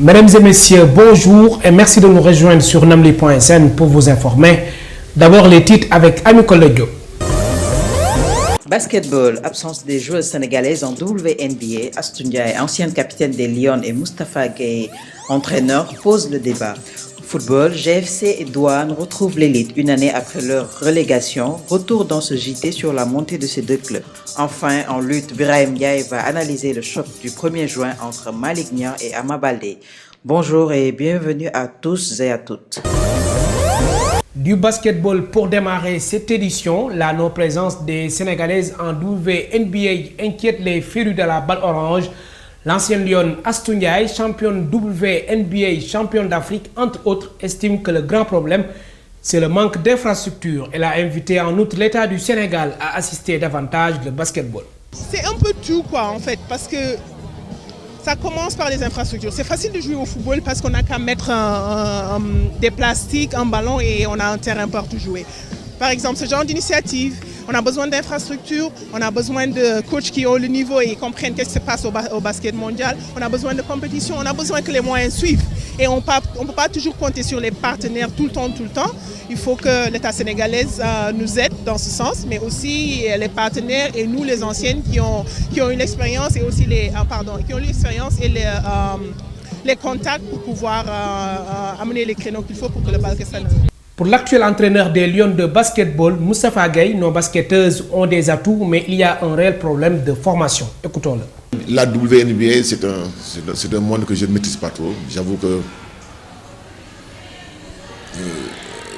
Mesdames et messieurs, bonjour et merci de nous rejoindre sur namli.sn pour vous informer. D'abord les titres avec Ami Kollegio. Basketball, absence des joueuses sénégalaises en WNBA. Astou Ndiaye, ancienne capitaine des Lions, et Moustapha Gueye, entraîneur, posent le débat. Football, GFC et Douane retrouvent l'élite une année après leur relégation. Retour dans ce JT sur la montée de ces deux clubs. Enfin, en lutte, Birahim Ndiaye va analyser le choc du 1er juin entre Malick Niang et Ama Baldé. Bonjour et bienvenue à tous et à toutes. Du basketball pour démarrer cette édition, la non-présence des Sénégalaises en WNBA inquiète les férus de la balle orange. L'ancienne lionne Astou Ndiaye, championne WNBA, championne d'Afrique, entre autres, estime que le grand problème, c'est le manque d'infrastructures. Elle a invité en outre l'État du Sénégal à assister davantage le basketball. C'est un peu tout quoi en fait, parce que ça commence par les infrastructures. C'est facile de jouer au football parce qu'on n'a qu'à mettre des plastiques, un ballon et on a un terrain partout jouer. Par exemple, ce genre d'initiative, on a besoin d'infrastructures, on a besoin de coachs qui ont le niveau et comprennent ce qui se passe au basket mondial, on a besoin de compétition, on a besoin que les moyens suivent. Et on ne peut pas toujours compter sur les partenaires tout le temps. Il faut que l'État sénégalais nous aide dans ce sens, mais aussi les partenaires et nous les anciennes qui ont eu l'expérience et aussi les contacts pour pouvoir amener les créneaux qu'il faut pour que le basket s'annonce. Pour l'actuel entraîneur des Lions de basketball, Moustapha Gueye, nos basketteuses ont des atouts, mais il y a un réel problème de formation. Écoutons-le. La WNBA, c'est un monde que je ne maîtrise pas trop. J'avoue que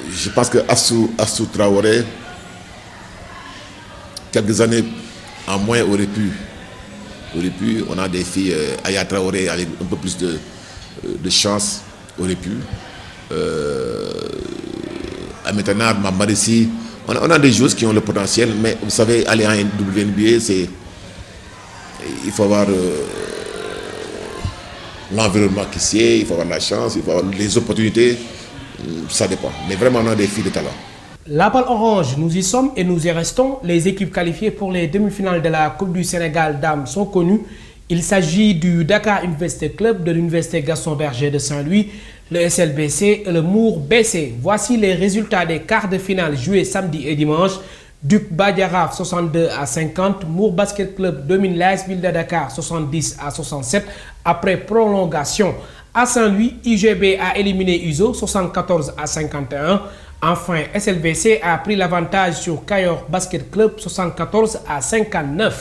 je pense que Astou Traoré, quelques années en moins, aurait pu. On a des filles, Aya Traoré avec un peu plus de chance, aurait pu. Amétanar, Mamarissi, on a des joueurs qui ont le potentiel, mais vous savez, aller en WNBA, il faut avoir l'environnement qui sied, il faut avoir la chance, il faut avoir les opportunités, ça dépend. Mais vraiment, on a des filles de talent. La balle orange, nous y sommes et nous y restons. Les équipes qualifiées pour les demi-finales de la Coupe du Sénégal dames sont connues. Il s'agit du Dakar Université Club, de l'Université Gaston Berger de Saint-Louis, le SLBC et le Mour BC. Voici les résultats des quarts de finale joués samedi et dimanche. Duc Badiaraf 62-50, Mour Basket Club domine l'AS Ville de Dakar 70-67 après prolongation. À Saint-Louis, IGB a éliminé USO 74-51. Enfin, SLBC a pris l'avantage sur Kayor Basket Club 74-59.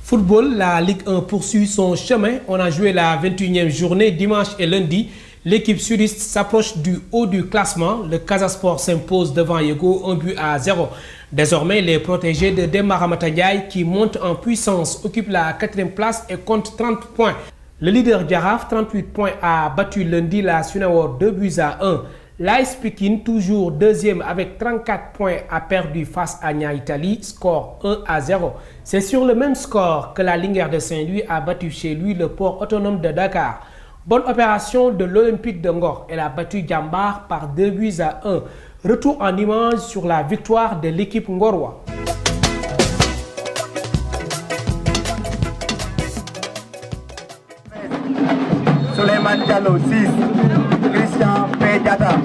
Football, la Ligue 1 poursuit son chemin. On a joué la 21e journée dimanche et lundi. L'équipe sudiste s'approche du haut du classement. Le Casasport s'impose devant Yego 1-0. Désormais, les protégés de Demba Ndiaye qui montent en puissance occupent la 4e place et comptent 30 points. Le leader Diaraf, 38 points, a battu lundi la Sunawar 2-1. L'AS Pikine, toujours deuxième avec 34 points, a perdu face à Nia Italie, score 1-0. C'est sur le même score que la Linguère de Saint-Louis a battu chez lui le port autonome de Dakar. Bonne opération de l'Olympique de Ngor. Elle a battu Djambar par 2-1. Retour en image sur la victoire de l'équipe ngorois. Souleymane Diallo 6, Christian Pédiata 5.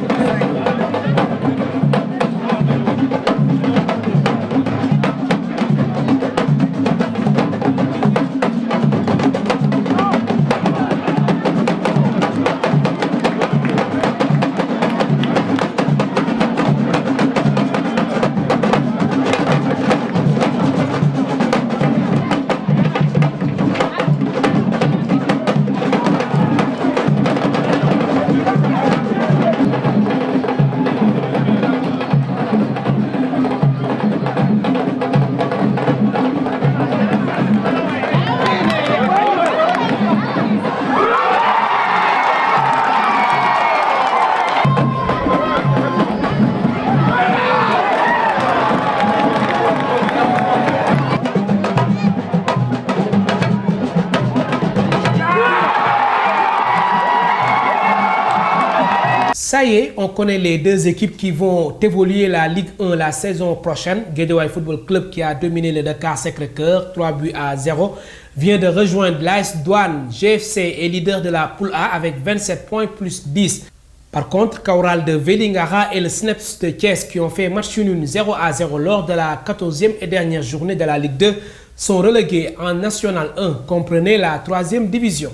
Ça y est, on connaît les deux équipes qui vont évoluer la Ligue 1 la saison prochaine. Guédiawaye Football Club qui a dominé le Dakar Sacré-Cœur 3-0. vient de rejoindre l'AS Douane. GFC est leader de la poule A avec 27 points plus 10. Par contre, Kaural de Vélingara et le Snaps de Thiès qui ont fait match nul 0-0 lors de la 14e et dernière journée de la Ligue 2 sont relégués en National 1, comprenez la 3e division.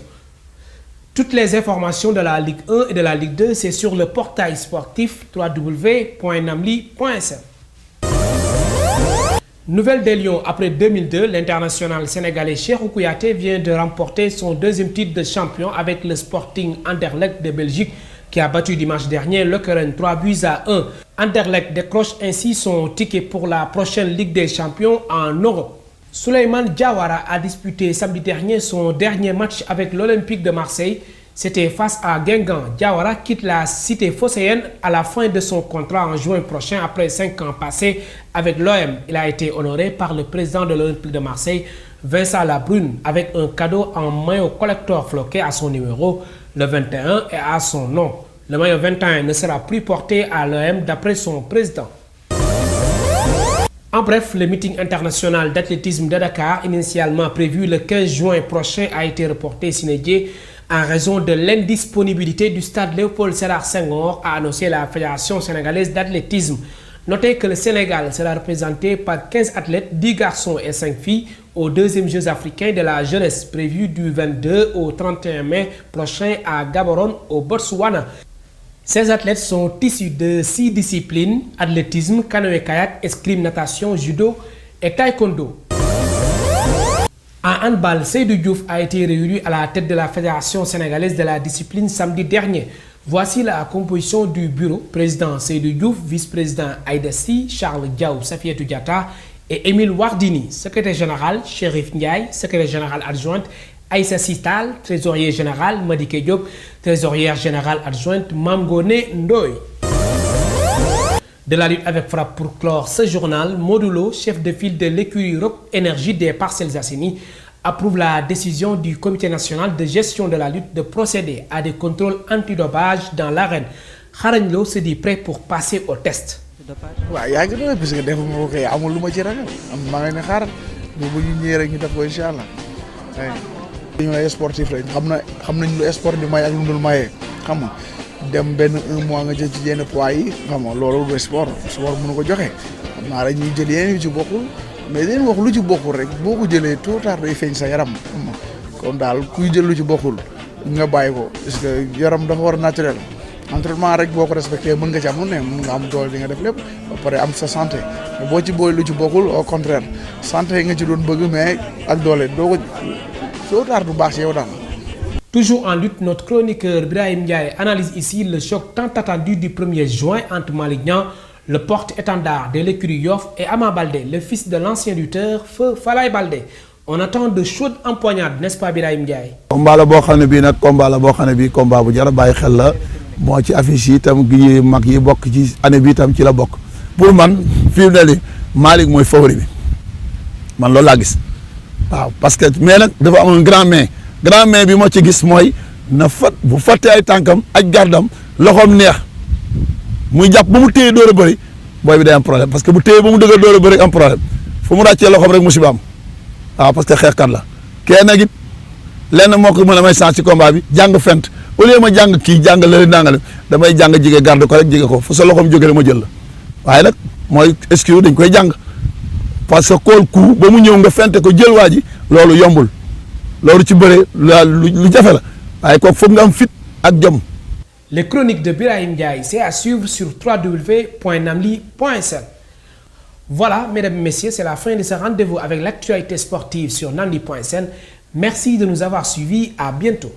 Toutes les informations de la Ligue 1 et de la Ligue 2, c'est sur le portail sportif www.namli.sn. Nouvelle des Lions, après 2002, l'international sénégalais Cheikhou Kouyaté vient de remporter son deuxième titre de champion avec le Sporting Anderlecht de Belgique qui a battu dimanche dernier Lokeren 3-1. Anderlecht décroche ainsi son ticket pour la prochaine Ligue des Champions en Europe. Souleymane Diawara a disputé samedi dernier son dernier match avec l'Olympique de Marseille. C'était face à Guingamp. Diawara quitte la cité phocéenne à la fin de son contrat en juin prochain après 5 ans passés avec l'OM. Il a été honoré par le président de l'Olympique de Marseille, Vincent Labrune, avec un cadeau en maillot collector floqué à son numéro, le 21, et à son nom. Le maillot 21 ne sera plus porté à l'OM d'après son président. En bref, le meeting international d'athlétisme de Dakar, initialement prévu le 15 juin prochain, a été reporté sine die en raison de l'indisponibilité du stade Léopold Sédar Senghor, a annoncé la Fédération sénégalaise d'athlétisme. Notez que le Sénégal sera représenté par 15 athlètes, 10 garçons et 5 filles, aux deuxièmes Jeux africains de la jeunesse prévus du 22 au 31 mai prochain à Gaborone, au Botswana. Ces athlètes sont issus de 6 disciplines: athlétisme, canoë-kayak, escrime, natation, judo et taekwondo. En handball, Seydou Diouf a été réélu à la tête de la Fédération sénégalaise de la discipline samedi dernier. Voici la composition du bureau: président Seydou Diouf, vice-président Aïda Sy, Charles Diaw, Safiatou Diatta et Émile Wardini, secrétaire général Chérif Ndiaye, secrétaire général adjointe Aïssa Sital, trésorier général Madické Diop, trésorière générale adjointe Mamgone Ndoye. De la lutte avec frappe pour clore ce journal, Modulo, chef de file de l'écurie Rock Énergie des Parcelles Assainies, approuve la décision du Comité national de gestion de la lutte de procéder à des contrôles antidopage dans l'arène. Kharagne Lo se dit prêt pour passer au test. waaw yaa ngi doon parce que defuma ko kay amul lu ma ci ragal maa ngi ne xaar bu ñu ñëwee rek ñu def ko incha allah. dañoo ay sportif rek xam nañ lu sport di may ak lu dul maye xam nga dem benn 1 mois nga jël ci yenn poids yi xam nga loolu du sport mënu ko joxe xam naa rek ñuy jël yeneen yu ci bokkul mais dañu wax lu ci bokkul rek boo ko jëlee tôt ou tard day feeñ sa yaram xam nga kon daal kuy jël lu ci bokkul nga bàyyi ko parce que yaram dafa war a naturel. entraînement rek boo ko respecté mën nga ci am lu ne mën nga am doole di nga def lépp ba pare am sa santé mais boo ci boole lu ci bokkul au contraire santé nga ci doon bëgg mais ak doole doo ko soo taar du baax ci yow daal. Toujours en lutte, notre chroniqueur Birahim Ndiaye analyse ici le choc tant attendu du 1er juin entre Malick Niang, le porte-étendard de l'écurie Yoff, et Ama Baldé, le fils de l'ancien lutteur Feu Falaye Baldé. On attend de chaudes empoignades, n'est-ce pas Birahim Ndiaye? combat la boo xam ne bii nag combat la boo xam ne bii combat bu jar a bàyyi xel la. moo ci affiche yi itam gi mag yi bokk ci année bi itam ci la bokk pour man fii mu ne nii Malick mooy favori bi man loolu laa gis waaw parce que mais nag dafa amoon grand main bi moo ci gis mooy na bu fàttee ay tànkam aj gardam loxoom neex muy jàpp ba mu téye door a bëri booy bi day am problème parce que bu téye ba mu dëgër door a bëri am problème fu mu ràccee loxoom rek musiba am waaw parce que xeexkat la kenn nag it lenn moo ko mën a may chance ci combat bi jàng fent au lieu ma jàng kii jàng la ndàngale damay jàng jige garde ko rek jige ko fu sa loxoom jóge rek ma jël la waaye nag mooy esquive dañ koy jàng parce que kool coup ba mu ñëw nga fente ko jël waa ji loolu yombul loolu ci bëre lu jafe la waaye kooku foog nga am fit ak jom. Les chroniques de Birahim Ndiaye, c'est à suivre sur www.namli.sn. Voilà, mesdames et messieurs, c'est la fin de ce rendez-vous avec l'actualité sportive sur namli.sn. Merci de nous avoir suivis. À bientôt.